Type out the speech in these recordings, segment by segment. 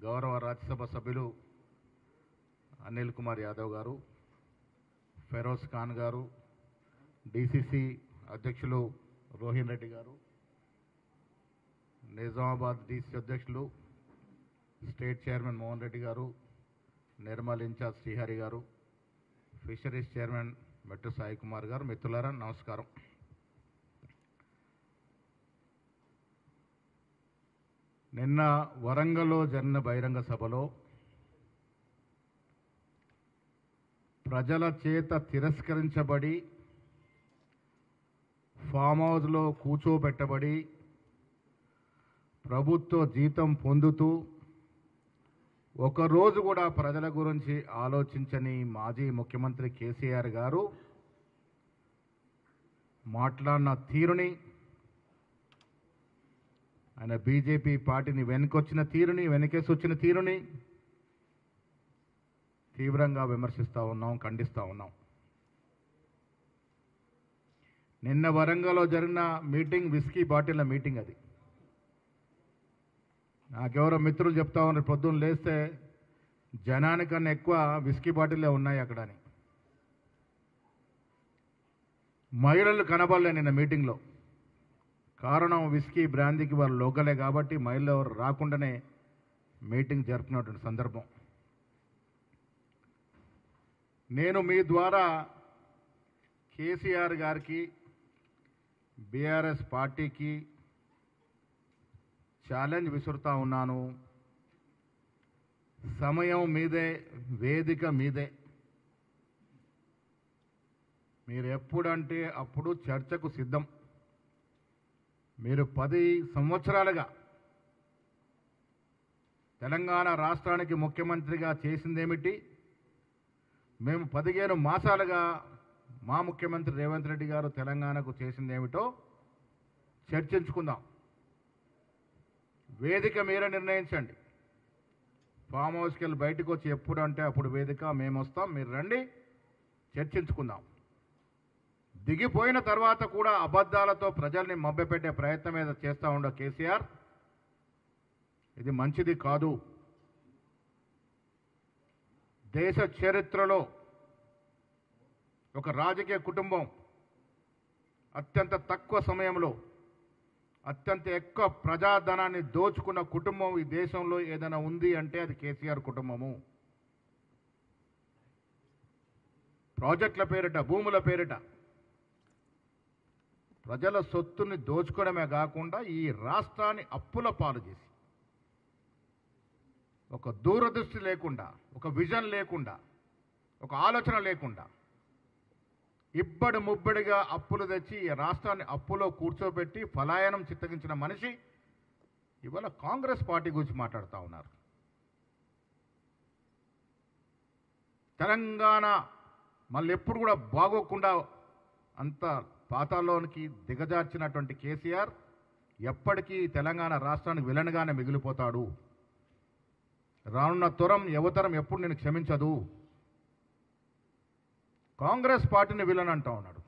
గౌరవ రాజ్యసభ సభ్యులు అనిల్ కుమార్ యాదవ్ గారు, ఫెరోజ్ ఖాన్ గారు, డిసిసి అధ్యక్షులు రోహిన్ రెడ్డి గారు, నిజామాబాద్ డిసి అధ్యక్షులు స్టేట్ చైర్మన్ మోహన్ రెడ్డి గారు, నిర్మల్ ఇన్ఛార్జ్ శ్రీహరి గారు, ఫిషరీస్ చైర్మన్ మెట్టు సాయి కుమార్ గారు, మిత్రులారా నమస్కారం. నిన్న వరంగల్లో జరిగిన బహిరంగ సభలో ప్రజల చేత తిరస్కరించబడి ఫామ్ హౌస్లో కూర్చోబెట్టబడి ప్రభుత్వ జీతం పొందుతూ ఒకరోజు కూడా ప్రజల గురించి ఆలోచించని మాజీ ముఖ్యమంత్రి కేసీఆర్ గారు మాట్లాడిన తీరుని, ఆయన బీజేపీ పార్టీని వెనుకొచ్చిన తీరుని, వెనకేసి వచ్చిన తీరుని తీవ్రంగా విమర్శిస్తూ ఉన్నాం, ఖండిస్తూ ఉన్నాం. నిన్న వరంగల్లో జరిగిన మీటింగ్ విస్కీ బాటిళ్ల మీటింగ్. అది నాకెవరో మిత్రులు చెప్తా ఉన్నారు, పొద్దున్న లేస్తే జనానికన్నా ఎక్కువ విస్కీ బాటిల్లే ఉన్నాయి అక్కడ అని. మహిళలు కనబడలే నిన్న మీటింగ్లో. కారణం విస్కీ బ్రాందీకి వారు లోకలే కాబట్టి మహిళలు ఎవరు రాకుండానే మీటింగ్ జరుపుకున్నటువంటి సందర్భం. నేను మీ ద్వారా కేసీఆర్ గారికి, బీఆర్ఎస్ పార్టీకి ఛాలెంజ్ విసురుతా ఉన్నాను. సమయం మీదే, వేదిక మీదే. మీరు ఎప్పుడంటే అప్పుడు చర్చకు సిద్ధం. మీరు 10 సంవత్సరాలుగా తెలంగాణ రాష్ట్రానికి ముఖ్యమంత్రిగా చేసిందేమిటి, మేము 15 మాసాలుగా మా ముఖ్యమంత్రి రేవంత్ రెడ్డి గారు తెలంగాణకు చేసిందేమిటో చర్చించుకుందాం. వేదిక మీరే నిర్ణయించండి. ఫామ్ హౌస్కి వెళ్ళి బయటకు వచ్చి ఎప్పుడంటే అప్పుడు వేదిక మేము వస్తాం, మీరు రండి, చర్చించుకుందాం. దిగిపోయిన తర్వాత కూడా అబద్ధాలతో ప్రజల్ని మభ్యపెట్టే ప్రయత్నం మీద చేస్తూ ఉండే కేసీఆర్, ఇది మంచిది కాదు. దేశ చరిత్రలో ఒక రాజకీయ కుటుంబం అత్యంత తక్కువ సమయంలో అత్యంత ఎక్కువ ప్రజాధనాన్ని దోచుకున్న కుటుంబం ఈ దేశంలో ఏదైనా ఉంది అంటే అది కేసీఆర్ కుటుంబము. ప్రాజెక్టుల పేరిట, భూముల పేరిట ప్రజల సొత్తుని దోచుకోవడమే కాకుండా ఈ రాష్ట్రాన్ని అప్పుల పాలు చేసి, ఒక దూరదృష్టి లేకుండా, ఒక విజన్ లేకుండా, ఒక ఆలోచన లేకుండా ఇబ్బడి ముబ్బడిగా అప్పులు తెచ్చి ఈ రాష్ట్రాన్ని అప్పులో కూర్చోబెట్టి పలాయనం చిత్తగించిన మనిషి ఇవాళ కాంగ్రెస్ పార్టీ గురించి మాట్లాడుతూ ఉన్నారు. తెలంగాణ మళ్ళీ ఎప్పుడు కూడా బాగోకుండా అంత పాతాల్లోనికి దిగజార్చినటువంటి కేసీఆర్ ఎప్పటికీ తెలంగాణ రాష్ట్రానికి విలన్గానే మిగిలిపోతాడు. రానున్న యువతరం ఎప్పుడు నేను క్షమించదు. కాంగ్రెస్ పార్టీని విలన్ అంటా ఉన్నాడు.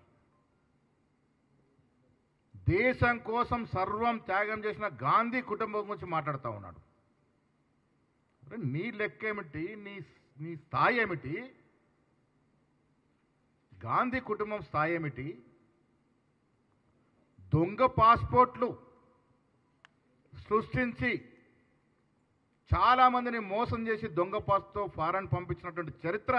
దేశం కోసం సర్వం త్యాగం చేసిన గాంధీ కుటుంబం గురించి మాట్లాడుతూ ఉన్నాడు. నీ లెక్కేమిటి, నీ స్థాయి ఏమిటి, గాంధీ కుటుంబం స్థాయి ఏమిటి? దొంగ పాస్పోర్ట్లు సృష్టించి చాలామందిని మోసం చేసి దొంగ పాస్తో ఫారెన్ పంపించినటువంటి చరిత్ర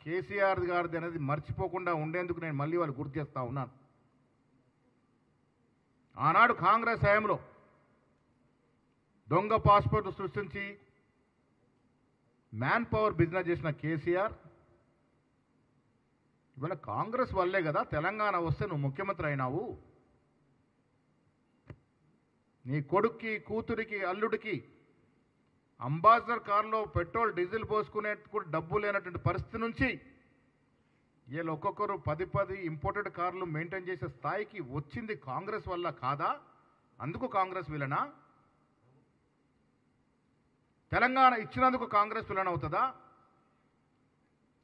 కేసీఆర్ గారిది అనేది మర్చిపోకుండా ఉండేందుకు నేను మళ్ళీ వాళ్ళు గుర్తు చేస్తూ ఉన్నాను. ఆనాడు కాంగ్రెస్ హయాంలో దొంగ పాస్పోర్ట్ సృష్టించి మ్యాన్ పవర్ బిజినెస్ చేసిన కేసీఆర్ ఇవాళ కాంగ్రెస్ వల్లే కదా తెలంగాణ వస్తే నువ్వు ముఖ్యమంత్రి అయినావు. నీ కొడుక్కి, కూతురికి, అల్లుడికి అంబాసిడర్ కారులో పెట్రోల్ డీజిల్ పోసుకునే కూడా డబ్బు లేనటువంటి పరిస్థితి నుంచి వీళ్ళు ఒక్కొక్కరు 10 ఇంపోర్టెడ్ కార్లు మెయింటైన్ చేసే స్థాయికి వచ్చింది కాంగ్రెస్ వల్ల కాదా? అందుకు కాంగ్రెస్ విలనా? తెలంగాణ ఇచ్చినందుకు కాంగ్రెస్ విలన్ అవుతుందా?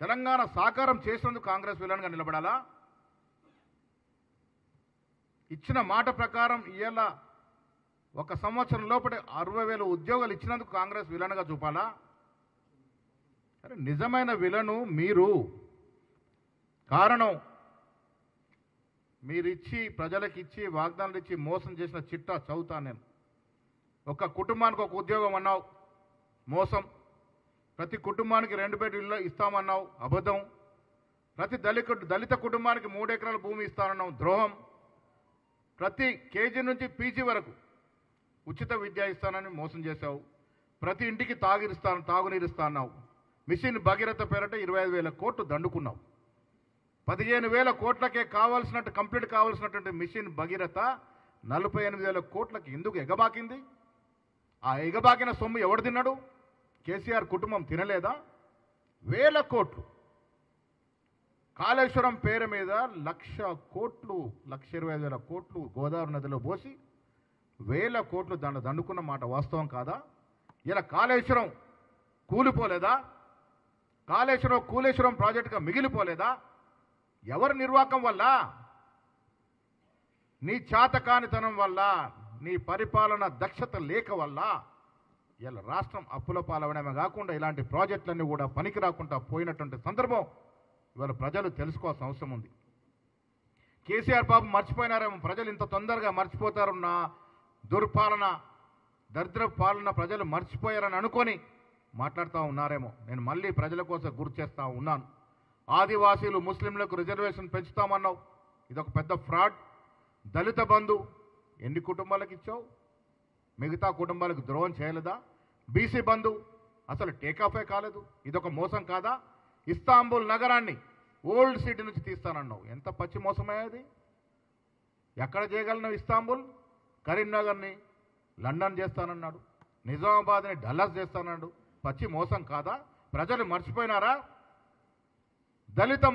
తెలంగాణ సాకారం చేసినందుకు కాంగ్రెస్ విలన్గా నిలబడాలా? ఇచ్చిన మాట ప్రకారం ఇవాళ ఒక సంవత్సరం లోపల 60,000 ఉద్యోగాలు ఇచ్చినందుకు కాంగ్రెస్ విలన్గా చూపాలా? అరే నిజమైన విలను మీరు. కారణం మీరిచ్చి ప్రజలకు ఇచ్చి వాగ్దానాలు ఇచ్చి మోసం చేసిన చిట్టా చదువుతాను నేను. ఒక కుటుంబానికి ఒక ఉద్యోగం అన్నావు, మోసం. ప్రతి కుటుంబానికి 2 బెడ్రూమ్లు ఇస్తామన్నావు, అబద్ధం. ప్రతి దళిత కుటుంబానికి 3 ఎకరాల భూమి ఇస్తానన్నావు, ద్రోహం. ప్రతి కేజీ నుంచి పీజీ వరకు ఉచిత విద్య ఇస్తానని మోసం చేశావు. ప్రతి ఇంటికి తాగునీరు ఇస్తాన్నావు. మిషన్ భగీరథ పేరట 25,000 కోట్లు దండుకున్నావు. 15,000 కోట్లకే కంప్లీట్ కావాల్సినటువంటి మిషన్ భగీరథ 48,000 కోట్లకి ఎందుకు ఎగబాకింది? ఆ ఎగబాకిన సొమ్ము ఎవడు తిన్నాడు? కేసీఆర్ కుటుంబం తినలేదా? 1,000 కోట్లు కాళేశ్వరం పేరు మీద 1,00,000 కోట్లు, 1,25,000 కోట్లు గోదావరి నదిలో పోసి 1,000 కోట్లు దండుకున్న మాట వాస్తవం కాదా? ఇలా కాళేశ్వరం కూలిపోలేదా? కాళేశ్వరం ప్రాజెక్టుగా మిగిలిపోలేదా? ఎవరి నిర్వాకం వల్ల? నీ చేతకానితనం వల్ల, నీ పరిపాలన దక్షత లేక వల్ల ఇలా రాష్ట్రం అప్పుల పాలవడమే కాకుండా ఇలాంటి ప్రాజెక్టులన్నీ కూడా పనికి రాకుండా పోయినటువంటి సందర్భం ఇవాళ ప్రజలు తెలుసుకోవాల్సిన అవసరం ఉంది. కేసీఆర్ పాపం మర్చిపోయినారేమో, ప్రజలు ఇంత తొందరగా మర్చిపోతారున్న దుర్పాలన, దరిద్ర పాలన ప్రజలు మర్చిపోయారని అనుకొని మాట్లాడుతూ ఉన్నారేమో. నేను మళ్ళీ ప్రజల కోసం గుర్తు చేస్తూ ఉన్నాను. ఆదివాసీలు ముస్లింలకు రిజర్వేషన్ పెంచుతామన్నావు, ఇదొక పెద్ద ఫ్రాడ్. దళిత బంధు ఎన్ని కుటుంబాలకు ఇచ్చావు? మిగతా కుటుంబాలకు ద్రోహం చేయలేదా? బీసీ బంధు అసలు టేకాఫే కాలేదు, ఇదొక మోసం కాదా? ఇస్తాంబుల్ నగరాన్ని ఓల్డ్ సిటీ నుంచి తీస్తానన్నావు, ఎంత పచ్చి మోసమయ్యేది? ఎక్కడ చేయగలను? ఇస్తాంబుల్ కరీంనగర్ని లండన్ చేస్తానన్నాడు, నిజామాబాద్ని డల్లాస్ చేస్తానన్నాడు, పచ్చి మోసం కాదా? ప్రజలు మర్చిపోయినారా? దళిత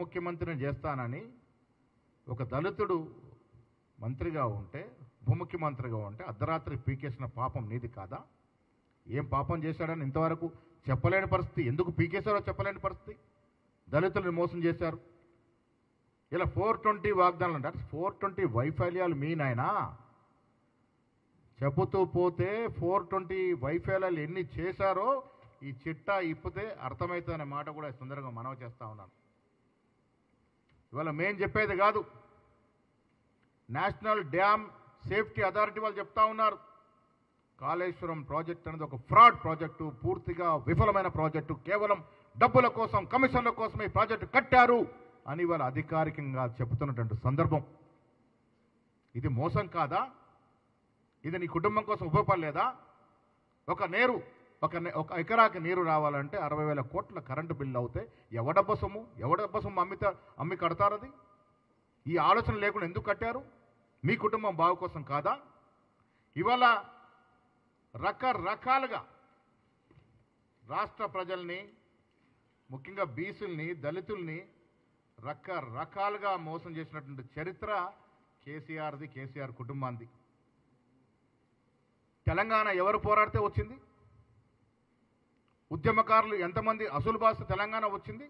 ముఖ్యమంత్రిని చేస్తానని ఒక దళితుడు మంత్రిగా ఉంటే, ఉప ముఖ్యమంత్రిగా ఉంటే అర్ధరాత్రి పీకేసిన పాపం నీది కాదా? ఏం పాపం చేశాడని ఇంతవరకు చెప్పలేని పరిస్థితి, ఎందుకు పీకేశారో చెప్పలేని పరిస్థితి. దళితులను మోసం చేశారు. ఇలా 420 వాగ్దానాలు అంటే 420 వైఫల్యాలు మీ నాయనా. చెబుతూ పోతే 420 వైఫల్యాలు ఎన్ని చేశారో ఈ చిట్టా ఇప్పితే అర్థమవుతుందనే మాట కూడా సుందరంగా మనవి చేస్తా ఉన్నాను. ఇవాళ మేం చెప్పేది కాదు, నేషనల్ డ్యామ్ సేఫ్టీ అథారిటీ వాళ్ళు చెప్తా ఉన్నారు. కాళేశ్వరం ప్రాజెక్ట్ అనేది ఒక ఫ్రాడ్ ప్రాజెక్టు, పూర్తిగా విఫలమైన ప్రాజెక్టు, కేవలం డబ్బుల కోసం, కమిషన్ల కోసం ఈ ప్రాజెక్టు కట్టారు అని వాళ్ళు అధికారికంగా చెబుతున్నటువంటి సందర్భం. ఇది మోసం కాదా? ఇది నీ కుటుంబం కోసం ఉపయోగపడలేదా? ఒక ఎకరాకి నీరు రావాలంటే 60,000 కోట్ల కరెంటు బిల్లు అవుతే ఎవడబ్బ సొమ్ము అమ్మి కడతారది? ఈ ఆలోచన లేకుండా ఎందుకు కట్టారు? మీ కుటుంబం బాగు కోసం కాదా? ఇవాళ రకరకాలుగా రాష్ట్ర ప్రజల్ని, ముఖ్యంగా బీసీల్ని, దళితుల్ని రకరకాలుగా మోసం చేసినటువంటి చరిత్ర కేసీఆర్ది, కేసీఆర్ కుటుంబాంది. తెలంగాణ ఎవరు పోరాడితే వచ్చింది? ఉద్యమకారులు ఎంతమంది అసలు బాస్ తెలంగాణ వచ్చింది?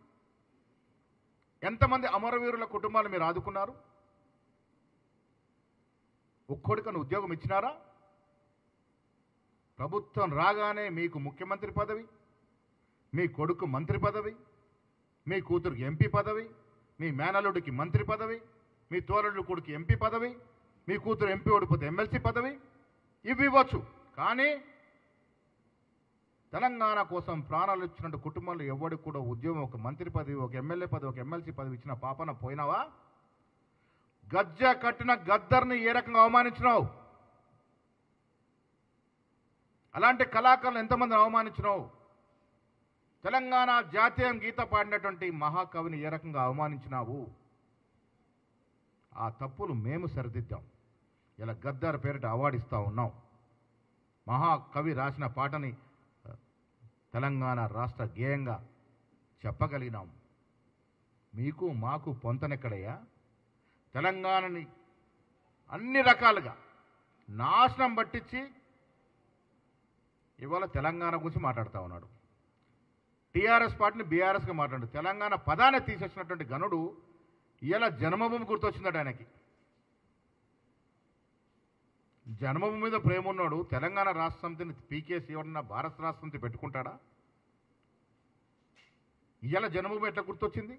ఎంతమంది అమరవీరుల కుటుంబాలు మీరు ఆదుకున్నారు? ఒక్కొక్కడికని ఉద్యోగం ఇచ్చినారా? ప్రభుత్వం రాగానే మీకు ముఖ్యమంత్రి పదవి, మీ కొడుకు మంత్రి పదవి, మీ కూతురికి ఎంపీ పదవి, మీ మేనల్లుడికి మంత్రి పదవి, మీ తోరళ్ళు కొడుకు ఎంపీ పదవి, మీ కూతురు ఎంపీ ఓడిపోతే ఎమ్మెల్సీ పదవి, ఇవి ఇవ్వచ్చు. కానీ తెలంగాణ కోసం ప్రాణాలు ఇచ్చినట్టు కుటుంబంలో ఎవరికి కూడా ఉద్యోగం, ఒక మంత్రి పదవి, ఒక ఎమ్మెల్యే పదవి, ఒక ఎమ్మెల్సీ పదవి ఇచ్చిన పాపన పోయినావా? గజ్జ కట్టిన గద్దర్ని ఏ రకంగా అవమానించినావు? అలాంటి కళాకారులు ఎంతమందిని అవమానించినావు? తెలంగాణ జాతీయ గీత పాడినటువంటి మహాకవిని ఏ రకంగా అవమానించినావు? ఆ తప్పులు మేము సరిదిద్దాం. ఇలా గద్దర్ పేరిట అవార్డు ఇస్తూ ఉన్నాం. మహాకవి రాసిన పాటని తెలంగాణ రాష్ట్ర గేయంగా చెప్పగలిగినాం. మీకు మాకు పొంతనెక్కడయ్యా? తెలంగాణని అన్ని రకాలుగా నాశనం పట్టించి ఇవాళ తెలంగాణ గురించి మాట్లాడుతూ ఉన్నాడు. టీఆర్ఎస్ పార్టీని బీఆర్ఎస్గా మాట్లాడు. తెలంగాణ పదాన్ని తీసేసినటువంటి గనుడు ఇలా జన్మభూమి గుర్తొచ్చిందట ఆయనకి. జన్మభూమి మీద ప్రేమ ఉన్నాడు తెలంగాణ రాష్ట్ర సమితిని పీకేసి ఎవరన్నా భారత రాష్ట్ర సమితి పెట్టుకుంటాడా? ఇవాళ జన్మభూమి ఎట్లా గుర్తొచ్చింది?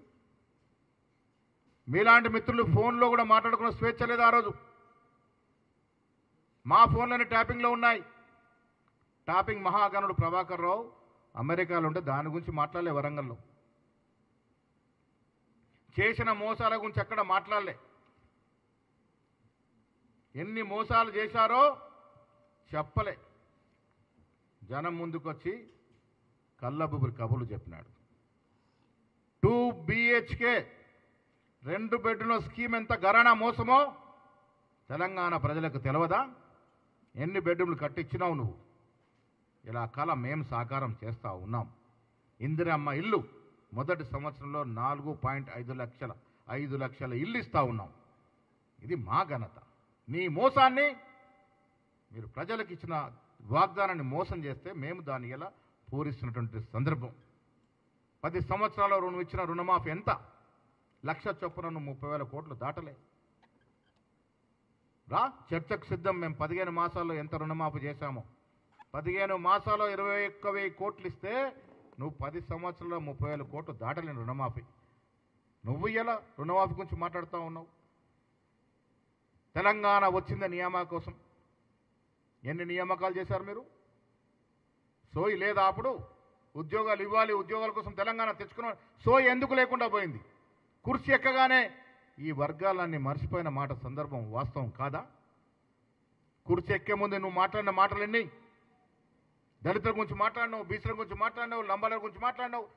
మీలాంటి మిత్రులు ఫోన్లో కూడా మాట్లాడుకున్న స్వేచ్ఛ లేదు ఆ రోజు. మా ఫోన్లోనే ట్యాపింగ్లో ఉన్నాయి. టాపింగ్ మహాగణుడు ప్రభాకర్ రావు అమెరికాలో ఉంటే దాని గురించి మాట్లాడలే. వరంగల్లో చేసిన మోసాల గురించి ఎక్కడ మాట్లాడలే. ఎన్ని మోసాలు చేశారో చెప్పలే. జనం ముందుకొచ్చి కళ్ళబుబ్బులు కబుర్లు చెప్పినాడు. 2 BHK 2 బెడ్రూమ్ల స్కీమ్ ఎంత గరానా మోసమో తెలంగాణ ప్రజలకు తెలియదా? ఎన్ని బెడ్రూమ్లు కట్టించినావు నువ్వు? ఇలా కళ మేము సాకారం చేస్తూ ఉన్నాం. ఇందిరమ్మ ఇల్లు మొదటి సంవత్సరంలో 4.5 లక్షల ఇల్లు ఇస్తూ ఉన్నాం. ఇది మా ఘనత. నీ మోసాన్ని మీరు ప్రజలకు ఇచ్చిన వాగ్దానాన్ని మోసం చేస్తే మేము దాన్ని ఎలా పూరిస్తున్నటువంటి సందర్భం. 10 సంవత్సరాల్లో నువ్వు ఇచ్చిన రుణమాఫీ ఎంత? 1,00,000 చొప్పున 30,000 కోట్లు దాటలే. రా చర్చకు సిద్ధం. మేము 15 మాసాల్లో ఎంత రుణమాఫీ చేశామో 15 మాసాల్లో 21,000 కోట్లు ఇస్తే నువ్వు 10 సంవత్సరాల్లో 30,000 కోట్లు దాటలేని రుణమాఫీ. నువ్వు ఎలా రుణమాఫీ గురించి మాట్లాడుతూ ఉన్నావు? తెలంగాణ వచ్చింది నియామక కోసం. ఎన్ని నియామకాలు చేశారు మీరు? సోయి లేదా అప్పుడు? ఉద్యోగాలు ఇవ్వాలి, ఉద్యోగాల కోసం తెలంగాణ తెచ్చుకున్న సోయి ఎందుకు లేకుండా పోయింది? కుర్చీ ఎక్కగానే ఈ వర్గాలన్నీ మర్చిపోయిన మాట సందర్భం వాస్తవం కాదా? కుర్చీ ఎక్కే ముందు నువ్వు మాట్లాడిన మాటలన్నీ దళితుల గురించి మాట్లాడినావు, బీసీల గురించి మాట్లాడినావు, లంబాల గురించి మాట్లాడినావు,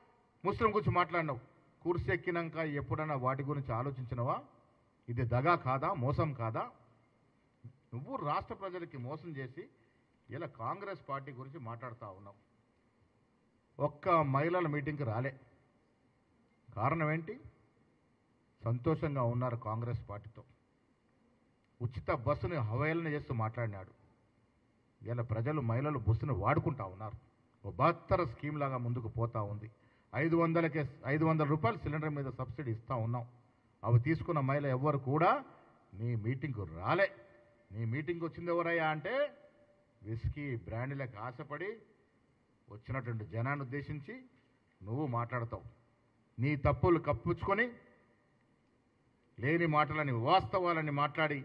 ముస్లిం గురించి మాట్లాడినావు. కుర్చీ ఎక్కినాక ఎప్పుడైనా వాటి గురించి ఆలోచించినవా? ఇది దగా కాదా? మోసం కాదా? నువ్వు రాష్ట్ర ప్రజలకి మోసం చేసి ఇలా కాంగ్రెస్ పార్టీ గురించి మాట్లాడుతూ ఉన్నావు. ఒక్క మహిళల మీటింగ్కి రాలే. కారణం ఏంటి? సంతోషంగా ఉన్నారు కాంగ్రెస్ పార్టీతో. ఉచిత బస్సుని హవేళన చేస్తూ మాట్లాడినాడు. ఇలా ప్రజలు మహిళలు బస్సును వాడుకుంటా ఉన్నారు. ఓ బహత్తర స్కీమ్ లాగా ముందుకు పోతా ఉంది. 500 రూపాయలు సిలిండర్ మీద సబ్సిడీ ఇస్తూ ఉన్నాం. అవి తీసుకున్న మహిళ ఎవ్వరు కూడా నీ మీటింగ్కు రాలే. నీ మీటింగ్కి వచ్చింది ఎవరయ్యా అంటే విస్కీ బ్రాండ్లకు ఆశపడి వచ్చినటువంటి జనాన్ని ఉద్దేశించి నువ్వు మాట్లాడతావు. నీ తప్పులు కప్పించుకొని లేని మాటలని వాస్తవాలని మాట్లాడి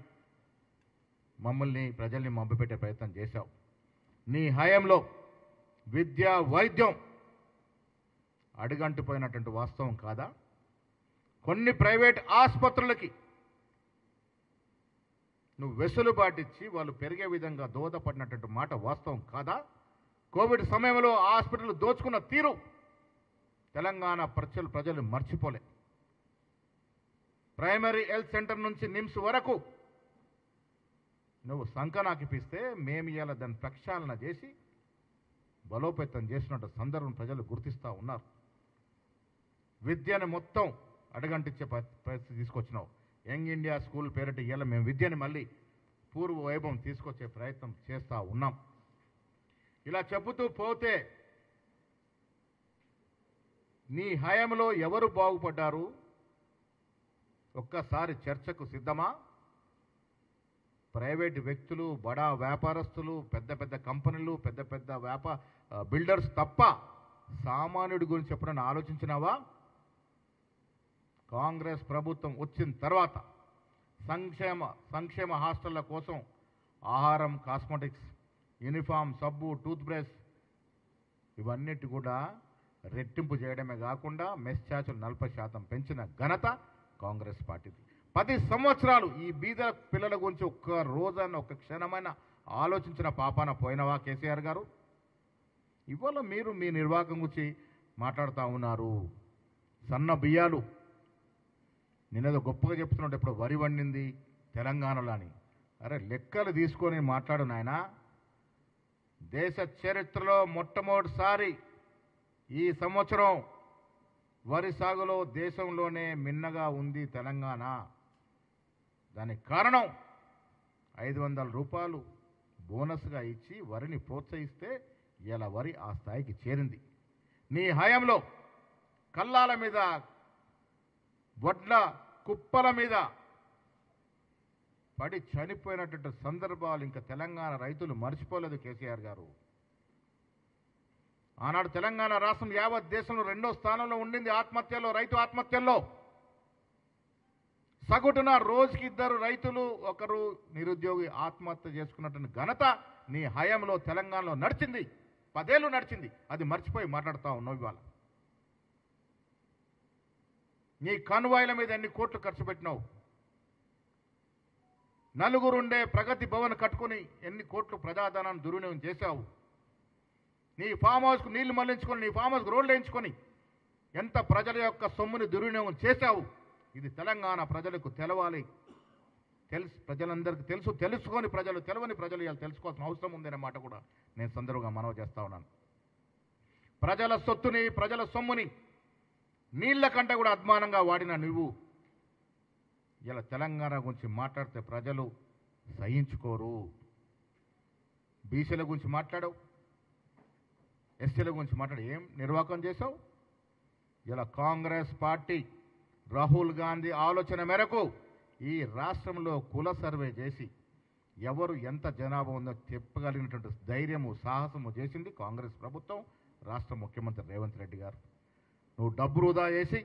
మమ్మల్ని ప్రజల్ని మభ్యపెట్టే ప్రయత్నం చేశావు. నీ హయాంలో విద్య వైద్యం అడుగంటిపోయినటువంటి వాస్తవం కాదా? కొన్ని ప్రైవేట్ ఆసుపత్రులకి నువ్వు వెసులుబాటిచ్చి వాళ్ళు పెరిగే విధంగా దోహదపడినటువంటి మాట వాస్తవం కాదా? కోవిడ్ సమయంలో హాస్పిటల్ దోచుకున్న తీరు తెలంగాణ ప్రజలు మర్చిపోలే. ప్రైమరీ హెల్త్ సెంటర్ నుంచి నిమ్స్ వరకు నువ్వు సంకనాకిపిస్తే మేము ఇలా దాన్ని ప్రక్షాళన చేసి బలోపేతం చేసినట్టు సందర్భం ప్రజలు గుర్తిస్తూ ఉన్నారు. విద్యను మొత్తం అడగంటించే పరిస్థితి తీసుకొచ్చినావు. యంగ్ ఇండియా స్కూల్ పేరిట ఇలా మేము విద్యని మళ్ళీ పూర్వ వైభవం తీసుకొచ్చే ప్రయత్నం చేస్తూ ఉన్నాం. ఇలా చెబుతూ పోతే నీ హయాంలో ఎవరు బాగుపడ్డారు? ఒక్కసారి చర్చకు సిద్ధమా? ప్రైవేటు వ్యక్తులు, బడా వ్యాపారస్తులు, పెద్ద పెద్ద కంపెనీలు, పెద్ద పెద్ద బిల్డర్స్ తప్ప సామాన్యుడి గురించి ఎప్పుడైనా ఆలోచించినావా? కాంగ్రెస్ ప్రభుత్వం వచ్చిన తర్వాత సంక్షేమ హాస్టళ్ల కోసం ఆహారం, కాస్మెటిక్స్, యూనిఫామ్, సబ్బు, టూత్ బ్రష్ ఇవన్నిటి కూడా రెట్టింపు చేయడమే కాకుండా మెస్ ఛార్జీలు 40% పెంచిన ఘనత కాంగ్రెస్ పార్టీది. 10 సంవత్సరాలు ఈ బీద పిల్లల గురించి ఒక్క రోజైనా ఒక్క క్షణమైన ఆలోచించిన పాపాన పోయినవా కేసీఆర్ గారు? ఇవాళ మీరు మీ నిర్వాహకం గురించి మాట్లాడుతూ ఉన్నారు. సన్న బియ్యాలు నేనేదో గొప్పగా చెప్తున్నాడు. ఇప్పుడు వరి వండింది తెలంగాణలో అని. అరే లెక్కలు తీసుకొని మాట్లాడు నాయనా. దేశ చరిత్రలో మొట్టమొదటిసారి ఈ సంవత్సరం వరి సాగులో దేశంలోనే మిన్నగా ఉంది తెలంగాణ. దానికి కారణం 500 రూపాయలు బోనస్గా ఇచ్చి వరిని ప్రోత్సహిస్తే ఇలా వరి ఆ స్థాయికి చేరింది. నీ హయాంలో కల్లాల మీద, వడ్ల కుప్పల మీద పడి చనిపోయినటువంటి సందర్భాలు ఇంకా తెలంగాణ రైతులు మర్చిపోలేదు కేసీఆర్ గారు. ఆనాడు తెలంగాణ రాష్ట్రం యావత్ దేశంలో 2వ స్థానంలో ఉండింది ఆత్మహత్యల్లో, రైతు ఆత్మహత్యల్లో. సగటున రోజుకి 2 రైతులు, 1 నిరుద్యోగి ఆత్మహత్య చేసుకున్నటువంటి ఘనత నీ హయాంలో తెలంగాణలో నడిచింది. 10 ఏళ్ళు నడిచింది. అది మర్చిపోయి మాట్లాడుతూ ఉన్నావు ఇవాళ. నీ కన్వాయిల మీద ఎన్ని కోట్లు ఖర్చు పెట్టినావు? నలుగురుండే ప్రగతి భవన్ కట్టుకుని ఎన్ని కోట్లు ప్రజాధనాన్ని దుర్వినియోగం చేశావు? నీ ఫామ్ హౌస్కు నీళ్లు మళ్లించుకొని, నీ ఫామ్ హౌస్కు రోడ్లు వేయించుకొని ఎంత ప్రజల యొక్క సొమ్ముని దుర్వినియోగం చేశావు? ఇది తెలంగాణ ప్రజలకు తెలవాలి. ప్రజలందరికీ తెలుసుకొని తెలవని ప్రజలు ఇలా తెలుసుకోవాల్సిన అవసరం ఉందనే మాట కూడా నేను సందర్భంగా మనవి చేస్తా ఉన్నాను. ప్రజల సొత్తుని, ప్రజల సొమ్ముని నీళ్ల కంటే కూడా అద్మానంగా వాడిన నువ్వు ఇలా తెలంగాణ గురించి మాట్లాడితే ప్రజలు సహించుకోరు. బీసీల గురించి మాట్లాడావు, ఎస్సీల గురించి మాట్లాడి ఏం నిర్వాకం చేశావు? ఇలా కాంగ్రెస్ పార్టీ రాహుల్ గాంధీ ఆలోచన మేరకు ఈ రాష్ట్రంలో కుల సర్వే చేసి ఎవరు ఎంత జనాభా ఉందో చెప్పగలిగినటువంటి ధైర్యము, సాహసము చేసింది కాంగ్రెస్ ప్రభుత్వం, రాష్ట్ర ముఖ్యమంత్రి రేవంత్ రెడ్డి గారు. నువ్వు డబ్బు వృధా చేసి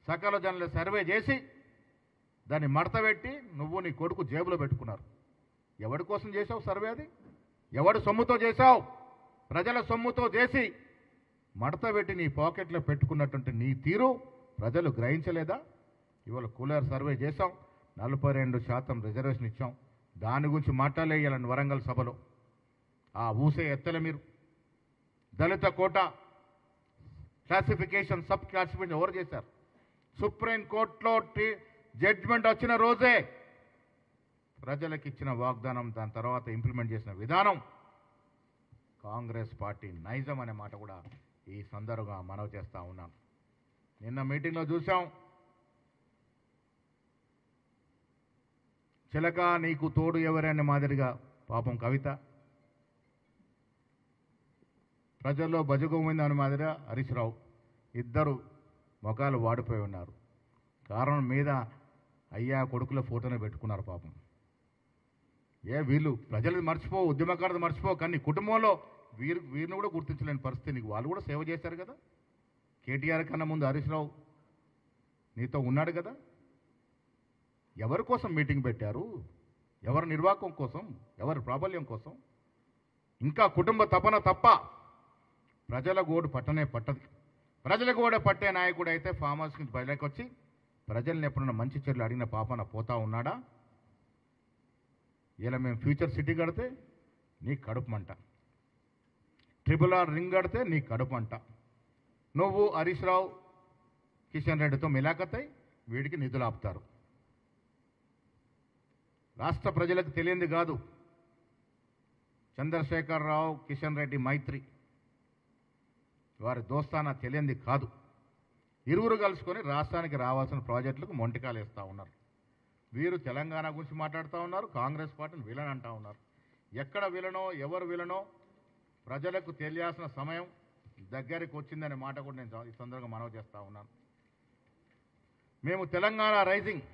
సకల జనుల సర్వే చేసి దాన్ని మడతపెట్టి నువ్వు నీ కొడుకు జేబులో పెట్టుకున్నారు. ఎవడి కోసం చేసావు సర్వే? అది ఎవడి సొమ్ముతో చేశావు? ప్రజల సొమ్ముతో చేసి మడతపెట్టి నీ పాకెట్లో పెట్టుకున్నటువంటి నీ తీరు ప్రజలు గ్రహించలేదా? ఇవాళ కూలర్ సర్వే చేశాం, 42% రిజర్వేషన్ ఇచ్చాం. దాని గురించి మాట్లాడలేయాలని వరంగల్ సభలో ఆ ఊసే ఎత్తలే మీరు. దళిత కోట క్లాసిఫికేషన్, సబ్ క్లాసిఫికేషన్ ఎవరు చేశారు? సుప్రీంకోర్టులో జడ్జిమెంట్ వచ్చిన రోజే ప్రజలకు ఇచ్చిన వాగ్దానం, దాని తర్వాత ఇంప్లిమెంట్ చేసిన విధానం కాంగ్రెస్ పార్టీ నైజం అనే మాట కూడా ఈ సందర్భంగా మనవి చేస్తా ఉన్నాను. నిన్న మీటింగ్లో చూసాం, చిలక నీకు తోడు ఎవరనే మాదిరిగా పాపం కవిత, ప్రజల్లో బజగోమైంది అనే మాదిరిగా హరీష్ రావు, ఇద్దరు ముఖాలు వాడిపోయి ఉన్నారు. కారణం మీద అయ్యా కొడుకుల ఫోటోనే పెట్టుకున్నారు పాపం. వీళ్ళు ప్రజలు మర్చిపో, ఉద్యమకారులు మర్చిపో, కానీ కుటుంబంలో వీరిని కూడా గుర్తించలేని పరిస్థితి. నీకు వాళ్ళు కూడా సేవ చేశారు కదా. కేటీఆర్ కన్నా ముందు హరీష్ రావు నీతో ఉన్నాడు కదా. ఎవరి కోసం మీటింగ్ పెట్టారు? ఎవరి నిర్వాహకం కోసం? ఎవరి ప్రాబల్యం కోసం? ఇంకా కుటుంబ తపన తప్ప ప్రజల గోడు పట్టనే పట్టదు. ప్రజల గోడ పట్టే నాయకుడు అయితే ఫామ్ హౌస్ నుంచి బయటకు వచ్చి ప్రజల్ని ఎప్పుడన్నా మంచి చెర్లు అడిగిన పాపన పోతా ఉన్నాడా? ఇలా మేము ఫ్యూచర్ సిటీ కడితే నీ కడుపు మంట, RRR రింగ్ కడితే నీ కడుపు మంట. నువ్వు హరీష్ రావు, కిషన్ రెడ్డితో మిలాఖతై వీడికి నిధులు ఆపుతారు. రాష్ట్ర ప్రజలకు తెలియంది కాదు చంద్రశేఖర్ రావు, కిషన్ రెడ్డి మైత్రి, వారి దోస్తానా తెలియంది కాదు. ఇరువురు కలుసుకొని రాష్ట్రానికి రావాల్సిన ప్రాజెక్టులకు మొంటికాలు వేస్తూ ఉన్నారు. వీరు తెలంగాణ గురించి మాట్లాడుతూ ఉన్నారు, కాంగ్రెస్ పార్టీని విలన్ అంటూ ఉన్నారు. ఎక్కడ విలనో, ఎవరు విలనో ప్రజలకు తెలియాల్సిన సమయం దగ్గరికి వచ్చిందనే మాట కూడా నేను ఈ సందర్భంగా మనవి చేస్తూ ఉన్నాను. మేము తెలంగాణ రైజింగ్,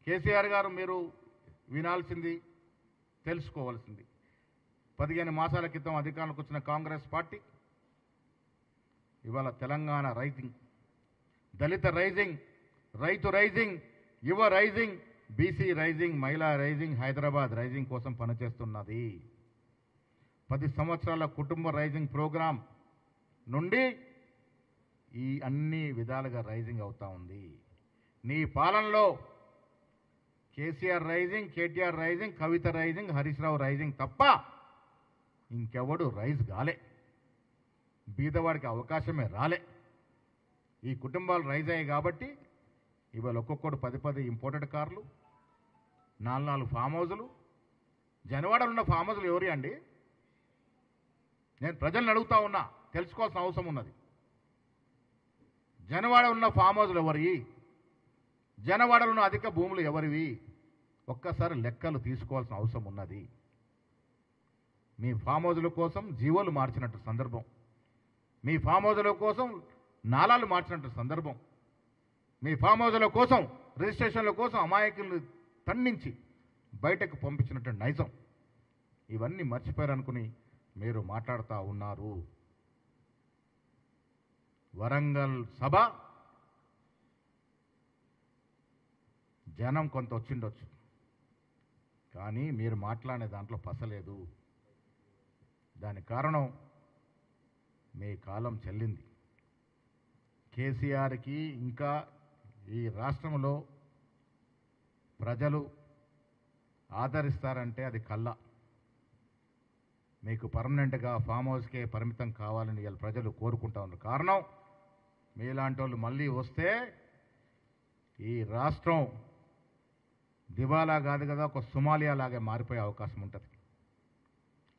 కేసీఆర్ గారు మీరు వినాల్సింది, తెలుసుకోవాల్సింది, 15 మాసాల క్రితం అధికారంలోకి వచ్చిన కాంగ్రెస్ పార్టీ ఇవాళ తెలంగాణ రైజింగ్, దళిత రైజింగ్, రైతు రైజింగ్, యువ రైజింగ్, బీసీ రైజింగ్, మహిళా రైజింగ్, హైదరాబాద్ రైజింగ్ కోసం పనిచేస్తున్నది. 10 సంవత్సరాల కుటుంబ రైజింగ్ ప్రోగ్రాం నుండి ఈ అన్ని విధాలుగా రైజింగ్ అవుతా ఉంది. నీ పాలనలో కేసీఆర్ రైజింగ్, కేటీఆర్ రైజింగ్, కవిత రైజింగ్, హరీష్ రావు రైజింగ్ తప్ప ఇంకెవడు రైజ్ కాలే. బీదవాడికి అవకాశమే రాలే. ఈ కుటుంబాలు రైజ్ అయ్యాయి కాబట్టి ఇవాళ ఒక్కొక్కడు 10 ఇంపోర్టెడ్ కార్లు, 4 ఫామ్ హౌజులు. జనవాడలో ఉన్న ఫామ్ హౌజులు ఎవరి అండి? నేను ప్రజలను అడుగుతా ఉన్నా, తెలుసుకోవాల్సిన అవసరం ఉన్నది. జనవాడ ఉన్న ఫామ్ హౌజులు ఎవరి? జనవాడలో ఉన్న అధిక భూములు ఎవరివి? ఒక్కసారి లెక్కలు తీసుకోవాల్సిన అవసరం ఉన్నది. మీ ఫామ్ హౌజుల కోసం జీవోలు మార్చినట్టు సందర్భం, మీ ఫామ్ హౌజుల కోసం నాలాలు మార్చినట్టు సందర్భం, మీ ఫామ్ హౌజుల కోసం రిజిస్ట్రేషన్ల కోసం అమాయకులు తన్నించి బయటకు పంపించినటువంటి నైజం. ఇవన్నీ మర్చిపోయారనుకుని మీరు మాట్లాడుతూ ఉన్నారు. వరంగల్ సభ జనం కొంత వచ్చిండొచ్చు, కానీ మీరు మాట్లాడే దాంట్లో పసలేదు. దాని కారణం మీ కాలం చెల్లింది. కేసీఆర్కి ఇంకా ఈ రాష్ట్రంలో ప్రజలు ఆదరిస్తారంటే అది కళ్ళ. మీకు పర్మనెంట్గా ఫామ్ హౌస్కే పరిమితం కావాలని వీళ్ళ ప్రజలు కోరుకుంటా ఉన్నారు. కారణం మీలాంటి వాళ్ళు మళ్ళీ వస్తే ఈ రాష్ట్రం దివాలా కాదు కదా, ఒక సొమాలియా లాగే మారిపోయే అవకాశం ఉంటుంది.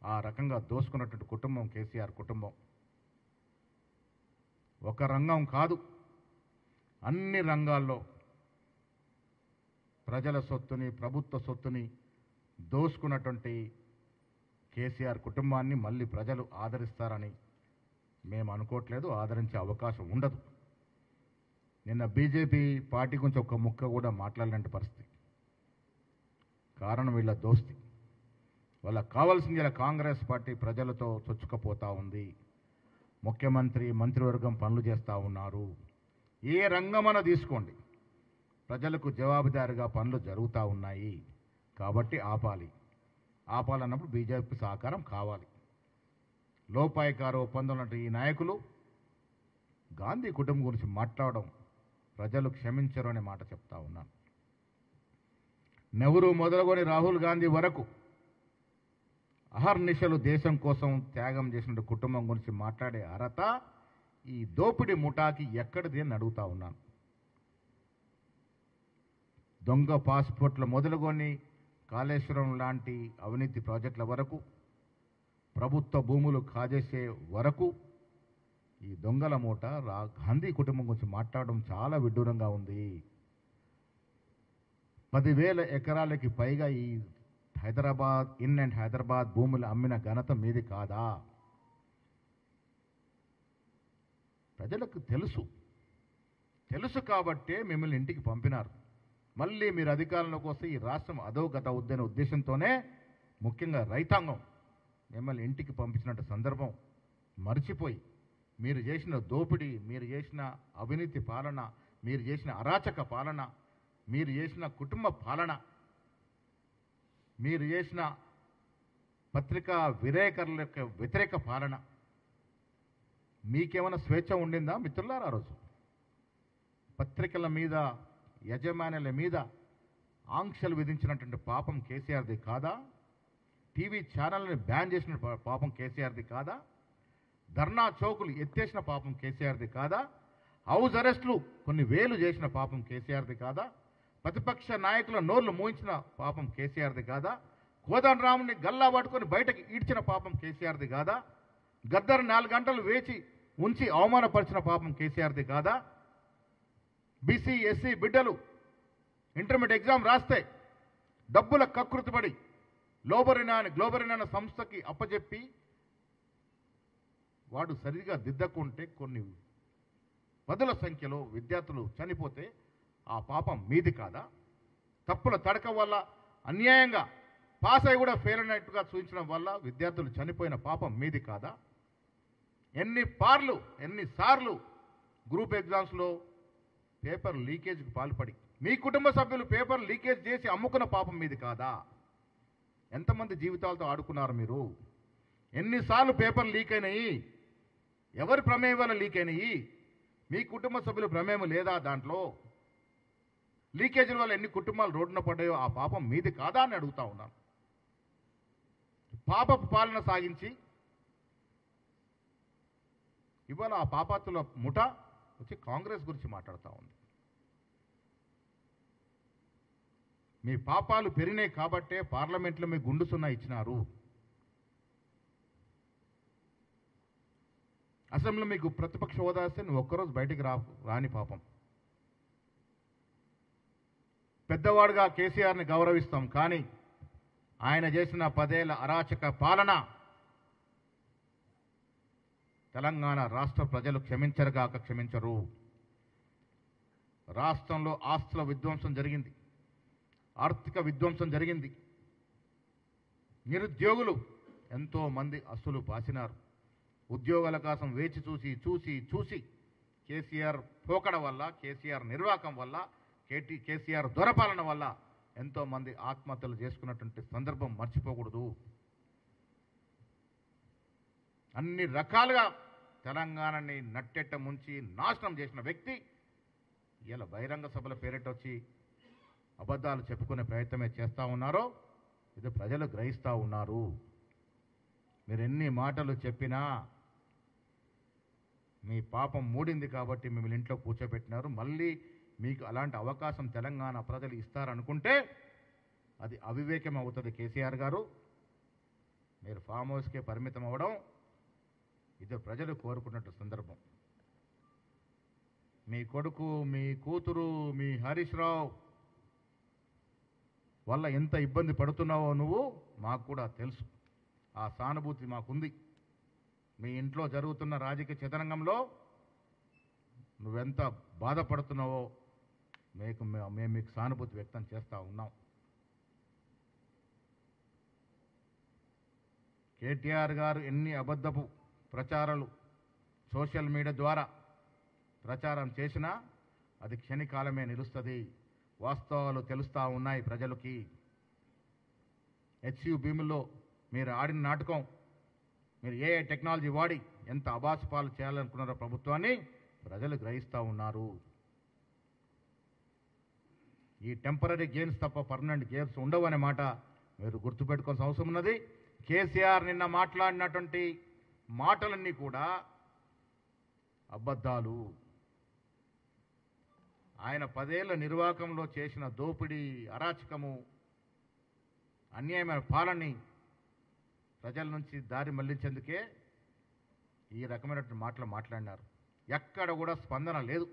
ఆ రకంగా దోసుకున్నటువంటి కుటుంబం కేసీఆర్ కుటుంబం. ఒక రంగం కాదు, అన్ని రంగాల్లో ప్రజల సొత్తుని, ప్రభుత్వ సొత్తుని దోసుకున్నటువంటి కేసీఆర్ కుటుంబాన్ని మళ్ళీ ప్రజలు ఆదరిస్తారని మేము అనుకోవట్లేదు, ఆదరించే అవకాశం ఉండదు. నిన్న బీజేపీ పార్టీ గురించి ఒక్క ముక్క కూడా మాట్లాడలేని పరిస్థితి. కారణం వీళ్ళ దోస్తి. వాళ్ళకి కావాల్సింది ఇలా కాంగ్రెస్ పార్టీ ప్రజలతో చొచ్చుకపోతూ ఉంది. ముఖ్యమంత్రి, మంత్రివర్గం పనులు చేస్తూ ఉన్నారు. ఏ రంగమన తీసుకోండి, ప్రజలకు జవాబుదారీగా పనులు జరుగుతూ ఉన్నాయి. కాబట్టి ఆపాలన్నప్పుడు బీజేపీ సహకారం కావాలి. లోపాయికారు ఒప్పందం ఈ నాయకులు గాంధీ కుటుంబం గురించి మాట్లాడడం ప్రజలు క్షమించరు అనే మాట చెప్తా ఉన్నాను. నెహ్రూ మొదలుకొని రాహుల్ గాంధీ వరకు అహర్నిశలు దేశం కోసం త్యాగం చేసిన కుటుంబం గురించి మాట్లాడే అర్హత ఈ దోపిడీ ముఠాకి ఎక్కడిది అని అడుగుతా ఉన్నాను. దొంగ పాస్పోర్ట్ల మొదలుకొని కాళేశ్వరం లాంటి అవినీతి ప్రాజెక్టుల వరకు, ప్రభుత్వ భూములు కాజేసే వరకు ఈ దొంగల మూట గాంధీ కుటుంబం గురించి మాట్లాడడం చాలా విడ్డూరంగా ఉంది. 10,000 ఎకరాలకి పైగా ఈ హైదరాబాద్ ఇన్ అండ్ హైదరాబాద్ భూములు అమ్మిన ఘనత మీది కాదా? ప్రజలకు తెలుసు కాబట్టే మిమ్మల్ని ఇంటికి పంపినారు. మళ్ళీ మీరు అధికారంలోకి వస్తే ఈ రాష్ట్రం అధోగత అవుద్దనే ఉద్దేశంతోనే ముఖ్యంగా రైతాంగం మిమ్మల్ని ఇంటికి పంపించినట్టు సందర్భం మర్చిపోయి మీరు చేసిన దోపిడీ, మీరు చేసిన అవినీతి పాలన, మీరు చేసిన అరాచక పాలన, మీరు చేసిన కుటుంబ పాలన, మీరు చేసిన పత్రికా విలేకరుల యొక్క వ్యతిరేక పాలన, మీకేమైనా స్వేచ్ఛ ఉండిందా మిత్రులారా? ఆ రోజు పత్రికల మీద, యజమానుల మీద ఆంక్షలు విధించినటువంటి పాపం కేసీఆర్ది కాదా? టీవీ ఛానల్ని బ్యాన్ చేసిన పాపం కేసీఆర్ది కాదా? ధర్నా చౌకులు ఎత్తేసిన పాపం కేసీఆర్ది కాదా? హౌస్ అరెస్టులు కొన్ని వేలు చేసిన పాపం కేసీఆర్ది కాదా? ప్రతిపక్ష నాయకుల నోర్లు మూయించిన పాపం కేసీఆర్ది కాదా? కోదండరాముని గల్లా పట్టుకొని బయటకు ఈడ్చిన పాపం కేసీఆర్ది కాదా? గద్దరు 4 గంటలు వేచి ఉంచి అవమానపరిచిన పాపం కేసీఆర్ది కాదా? బీసీ ఎస్సీ బిడ్డలు ఇంటర్మీడియట్ ఎగ్జామ్ రాస్తే డబ్బుల కకృతిపడి గ్లోబరినా అనే సంస్థకి అప్పచెప్పి వాడు సరిగా దిద్దకుంటే కొన్ని 10ల సంఖ్యలో విద్యార్థులు చనిపోతే ఆ పాపం మీది కాదా? తప్పుల తడక వల్ల అన్యాయంగా పాస్ అయి కూడా ఫెయిల్ అయినట్టుగా చూపించడం వల్ల విద్యార్థులు చనిపోయిన పాపం మీది కాదా? ఎన్నిసార్లు గ్రూప్ ఎగ్జామ్స్లో పేపర్ లీకేజ్కి పాల్పడి మీ కుటుంబ సభ్యులు పేపర్ లీకేజ్ చేసి అమ్ముకున్న పాపం మీది కాదా? ఎంతమంది జీవితాలతో ఆడుకున్నారు మీరు? ఎన్నిసార్లు పేపర్ లీక్ అయినాయి? ఎవరి ప్రమేయం వల్ల లీక్ అయినాయి? మీ కుటుంబ సభ్యుల ప్రమేయం లేదా దాంట్లో? లీకేజీల వల్ల ఎన్ని కుటుంబాలు రోడ్డున పడ్డాయో ఆ పాపం మీది కాదా అని అడుగుతా ఉన్నాను. పాపపు పాలన సాగించి ఇవాళ ఆ పాపాతుల ముఠ వచ్చి కాంగ్రెస్ గురించి మాట్లాడుతూ ఉంది. మీ పాపాలు పెరిగినాయి కాబట్టే పార్లమెంట్లో మీ గుండు సున్నా ఇచ్చినారు. అసెంబ్లీలో మీకు ప్రతిపక్ష హోదా వస్తే నువ్వు ఒక్కరోజు బయటికి రాని పాపం. పెద్దవాడుగా కేసీఆర్ని గౌరవిస్తాం, కానీ ఆయన చేసిన 10 ఏళ్ల అరాచక పాలన తెలంగాణ రాష్ట్ర ప్రజలు క్షమించరుగాక క్షమించరు. రాష్ట్రంలో ఆస్తుల విధ్వంసం జరిగింది. ఆర్థిక విధ్వంసం జరిగింది. నిరుద్యోగులు ఎంతోమంది అస్సులు బాసినారు. ఉద్యోగాల కోసం వేచి చూసి కేసీఆర్ పోకడ వల్ల, కేసీఆర్ నిర్వాకం వల్ల, కేసీఆర్ దొరపాలన వల్ల ఎంతోమంది ఆత్మహత్యలు చేసుకున్నటువంటి సందర్భం మర్చిపోకూడదు. అన్ని రకాలుగా తెలంగాణని నట్టెట్ట ముంచి నాశనం చేసిన వ్యక్తి ఇలా బహిరంగ సభల పేరిటొచ్చి అబద్ధాలు చెప్పుకునే ప్రయత్నమే చేస్తూ ఉన్నారో ఇది ప్రజలు గ్రహిస్తూ ఉన్నారు. మీరు ఎన్ని మాటలు చెప్పినా మీ పాపం మూడింది కాబట్టి మిమ్మల్ని ఇంట్లో కూర్చోబెట్టినారు. మళ్ళీ మీకు అలాంటి అవకాశం తెలంగాణ ప్రజలు ఇస్తారనుకుంటే అది అవివేకం అవుతుంది. కేసీఆర్ గారు, మీరు ఫామ్ హౌస్కే పరిమితం అవ్వడం ఇది ప్రజలు కోరుకున్నట్టు సందర్భం. మీ కొడుకు, మీ కూతురు, మీ హరీష్ రావు వల్ల ఎంత ఇబ్బంది పడుతున్నావో నువ్వు మాకు కూడా తెలుసు. ఆ సానుభూతి మాకుంది. మీ ఇంట్లో జరుగుతున్న రాజకీయ చదరంగంలో నువ్వెంత బాధపడుతున్నావో మేము మీకు సానుభూతి వ్యక్తం చేస్తూ ఉన్నాం. కేటీఆర్ గారు ఎన్ని అబద్ధపు ప్రచారాలు సోషల్ మీడియా ద్వారా ప్రచారం చేసినా అది క్షణికాలమే నిలుస్తుంది. వాస్తవాలు తెలుస్తూ ఉన్నాయి ప్రజలకి. హెచ్యు భీముల్లో మీరు ఆడిన నాటకం, మీరు ఏ టెక్నాలజీ వాడి ఎంత అబాసుపాలు చేయాలనుకున్నారో ప్రభుత్వాన్ని ప్రజలు గ్రహిస్తూ ఉన్నారు. ఈ టెంపరీ గెయిన్స్ తప్ప పర్మనెంట్ గెయిన్స్ ఉండవు అనే మాట మీరు గుర్తుపెట్టుకోవాల్సిన అవసరం ఉన్నది. కేసీఆర్ నిన్న మాట్లాడినటువంటి మాటలన్నీ కూడా అబద్ధాలు. ఆయన 10 ఏళ్ల నిర్వాకంలో చేసిన దోపిడీ, అరాచకము, అన్యాయమైన పాలనని ప్రజల నుంచి దారి మళ్లించేందుకే ఈ రకమైనటువంటి మాటలు మాట్లాడినారు. ఎక్కడ కూడా స్పందన లేదు.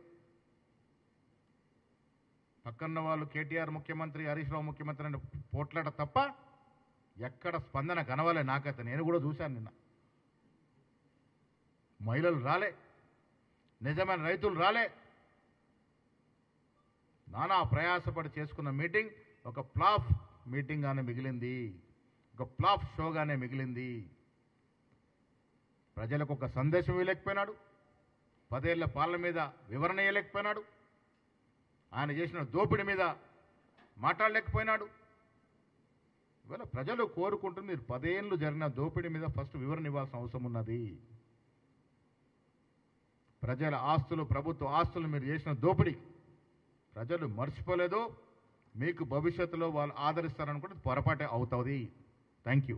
పక్కన్న వాళ్ళు కేటీఆర్ ముఖ్యమంత్రి, హరీష్ రావు ముఖ్యమంత్రి అని పోట్లాట తప్ప ఎక్కడ స్పందన కనవాలే. నాకైతే నేను కూడా చూశాను నిన్న. మహిళలు రాలే, నిజమైన రైతులు రాలే. నానా ప్రయాసపడి చేసుకున్న మీటింగ్ ఒక ఫ్లాప్ మీటింగ్ గానే మిగిలింది, ఒక ఫ్లాప్ షోగానే మిగిలింది. ప్రజలకు ఒక సందేశం ఇవ్వలేకపోయినాడు. 10 ఏళ్ల పాలన మీద వివరణ ఇవ్వలేకపోయినాడు. ఆయన చేసిన దోపిడీ మీద మాట్లాడలేకపోయినాడు. ఇవాళ ప్రజలు కోరుకుంటుంది మీరు 10 ఏళ్ళు జరిగిన దోపిడీ మీద ఫస్ట్ వివరణ ఇవ్వాల్సిన అవసరం ఉన్నది. ప్రజల ఆస్తులు, ప్రభుత్వ ఆస్తులు మీరు చేసిన దోపిడీ ప్రజలు మర్చిపోలేదు. మీకు భవిష్యత్తులో వాళ్ళు ఆదరిస్తారనుకుంటే పొరపాటే అవుతుంది. Thank you.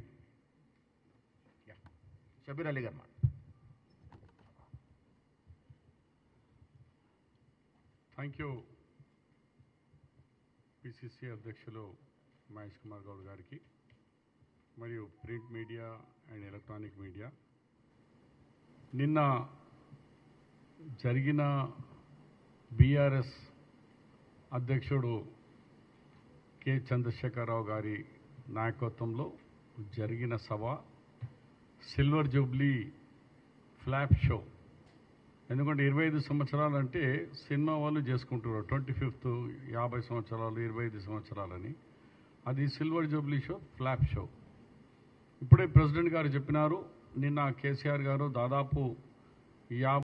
షబీర్ అలీ గారు. థ్యాంక్ యూ పిసిసి అధ్యక్షులు మహేష్ కుమార్ గౌడ్ గారికి మరియు print media and electronic media. నిన్న జరిగిన బీఆర్ఎస్ అధ్యక్షుడు కె చంద్రశేఖరరావు గారి నాయకత్వంలో జరిగిన సభ సిల్వర్ జూబ్లీ ఫ్లాప్ షో. ఎందుకంటే 25 సంవత్సరాలు అంటే సినిమా వాళ్ళు చేసుకుంటున్నారు 25th 50 సంవత్సరాలు 25 సంవత్సరాలని. అది silver Jubilee show, flop show. ఇప్పుడే ప్రెసిడెంట్ గారు చెప్పినారు, నిన్న కేసీఆర్ గారు దాదాపు 50